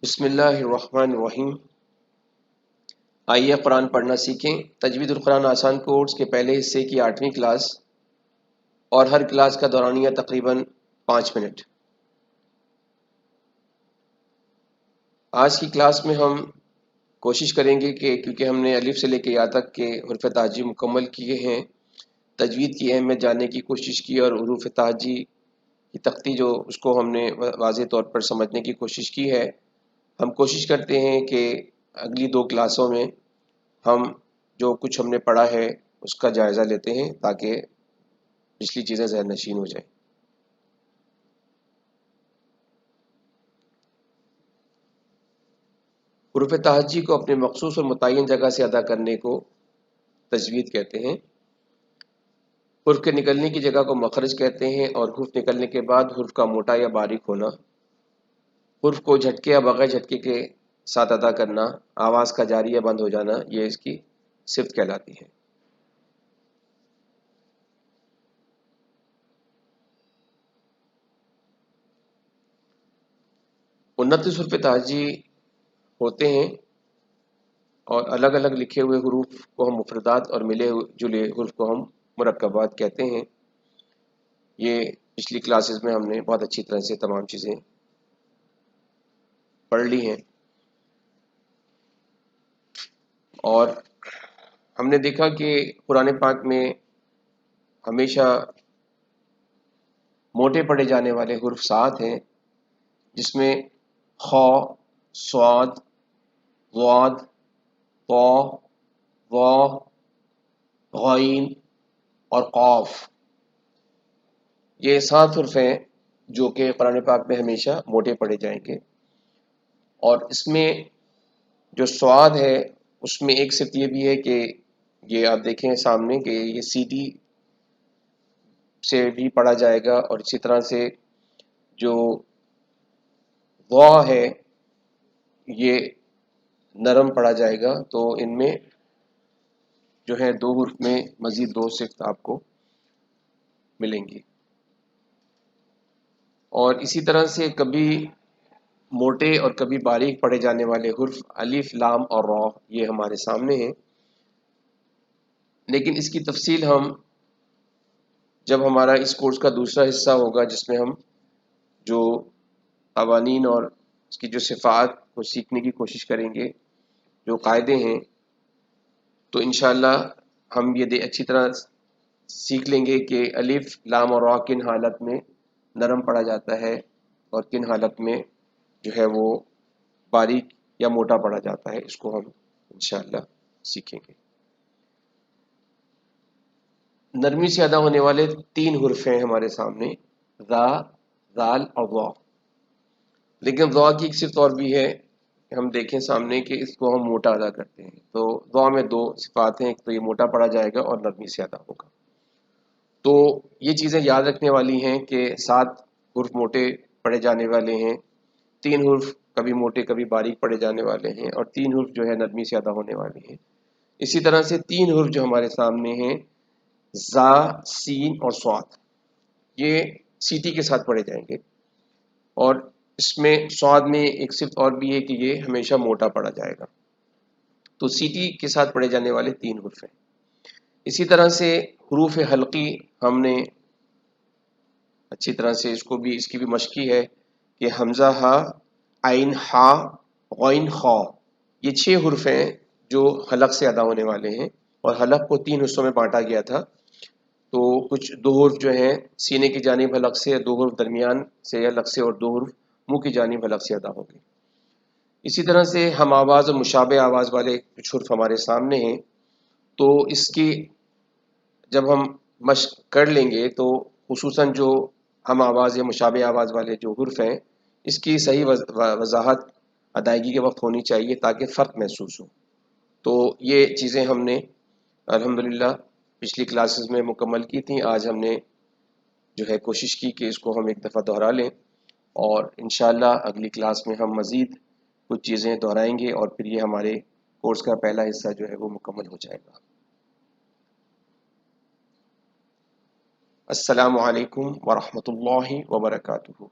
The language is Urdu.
بسم اللہ الرحمن الرحیم۔ آئیے قرآن پڑھنا سیکھیں۔ تجوید القرآن آسان کورس کے پہلے حصے کی 8ویں کلاس، اور ہر کلاس کا دورانیہ تقریباً 5 منٹ۔ آج کی کلاس میں ہم کوشش کریں گے کہ کیونکہ ہم نے الف سے لے کے یا تک کے حروف تہجی مکمل کیے ہیں، تجوید کی اہمیت جاننے کی کوشش کی اور حروف تہجی کی تختی جو اس کو ہم نے واضح طور پر سمجھنے کی کوشش کی ہے۔ ہم کوشش کرتے ہیں کہ اگلی 2 کلاسوں میں ہم جو کچھ ہم نے پڑھا ہے اس کا جائزہ لیتے ہیں تاکہ پچھلی چیزیں ذہن نشین ہو جائیں۔ حروف تہجی کو اپنے مخصوص اور متعین جگہ سے ادا کرنے کو تجوید کہتے ہیں۔ حرف کے نکلنے کی جگہ کو مخرج کہتے ہیں، اور حرف نکلنے کے بعد حرف کا موٹا یا باریک ہونا، حرف کو جھٹکے یا بغیر جھٹکے کے ساتھ ادا کرنا، آواز کا جاری یا بند ہو جانا، یہ اس کی صفت کہلاتی ہے۔ 29 حروف تہجی ہوتے ہیں، اور الگ الگ لکھے ہوئے حروف کو ہم مفردات اور ملے جلے حروف کو ہم مرکبات کہتے ہیں۔ یہ پچھلی کلاسز میں ہم نے بہت اچھی طرح سے تمام چیزیں پڑھ لی ہیں، اور ہم نے دیکھا کہ قرآن پاک میں ہمیشہ موٹے پڑھے جانے والے حروف 7 ہیں، جس میں خ، صاد، ضاد، طا، ظا، غین اور قاف، یہ 7 حروف ہیں جو کہ قرآن پاک میں ہمیشہ موٹے پڑھے جائیں گے۔ اور اس میں جو صاد ہے اس میں ایک صفت یہ بھی ہے کہ یہ آپ دیکھیں سامنے کہ یہ سیٹی سے بھی پڑھا جائے گا، اور اسی طرح سے جو ضا ہے یہ نرم پڑھا جائے گا۔ تو ان میں جو ہے 2 حروف میں مزید 2 صفت آپ کو ملیں گی، اور اسی طرح سے کبھی موٹے اور کبھی باریک پڑھے جانے والے حرف الف، لام اور را یہ ہمارے سامنے ہیں، لیکن اس کی تفصیل ہم جب ہمارا اس کورس کا دوسرا حصہ ہوگا جس میں ہم جو قوانین اور اس کی جو صفات کو سیکھنے کی کوشش کریں گے، جو قاعدے ہیں، تو انشاءاللہ ہم یہ اچھی طرح سیکھ لیں گے کہ الف، لام اور را کن حالت میں نرم پڑھا جاتا ہے اور کن حالت میں جو ہے وہ باریک یا موٹا پڑھا جاتا ہے۔ اس کو ہم انشاءاللہ سیکھیں گے۔ نرمی سے ادا ہونے والے 3 حرف ہیں ہمارے سامنے، ذا، ذال اور ضا، لیکن ضا کی ایک صفت اور بھی ہے کہ ہم دیکھیں سامنے کہ اس کو ہم موٹا ادا کرتے ہیں۔ تو ضا میں 2 صفات ہیں، ایک تو یہ موٹا پڑھا جائے گا اور نرمی سے ادا ہوگا۔ تو یہ چیزیں یاد رکھنے والی ہیں کہ 7 حرف موٹے پڑھے جانے والے ہیں، 3 حرف کبھی موٹے کبھی باریک پڑھے جانے والے ہیں، اور 3 حرف جو ہے نرمی سے ادا ہونے والے ہیں۔ اسی طرح سے 3 حرف جو ہمارے سامنے ہیں، زا، سین اور صاد، یہ سیٹی کے ساتھ پڑھے جائیں گے، اور اس میں صاد میں ایک صفت اور بھی ہے کہ یہ ہمیشہ موٹا پڑھا جائے گا۔ تو سیٹی کے ساتھ پڑھے جانے والے 3 حرف ہیں۔ اسی طرح سے حروف حلقی ہم نے اچھی طرح سے اس کی بھی مشق کی ہے کہ حمزہ ہا، عین ہا، غین خا، یہ 6 حرف ہیں جو حلق سے ادا ہونے والے ہیں، اور حلق کو 3 حصوں میں بانٹا گیا تھا۔ تو کچھ 2 حرف جو ہیں سینے کی جانب حلق سے، 2 حرف درمیان سے حلق سے، اور 2 حرف منہ کی جانب حلق سے ادا ہوں گے۔ اسی طرح سے ہم آواز اور مشابہ آواز والے کچھ حرف ہمارے سامنے ہیں، تو اس کی جب ہم مشق کر لیں گے تو خصوصاً جو ہم آواز یا مشابہ آواز والے جو حرف ہیں اس کی صحیح وضاحت ادائیگی کے وقت ہونی چاہیے تاکہ فرق محسوس ہو۔ تو یہ چیزیں ہم نے الحمدللہ پچھلی کلاسز میں مکمل کی تھیں۔ آج ہم نے جو ہے کوشش کی کہ اس کو ہم ایک دفعہ دہرا لیں، اور انشاءاللہ اگلی کلاس میں ہم مزید کچھ چیزیں دہرائیں گے، اور پھر یہ ہمارے کورس کا پہلا حصہ جو ہے وہ مکمل ہو جائے گا۔ السلام علیکم ورحمۃ اللہ وبرکاتہ۔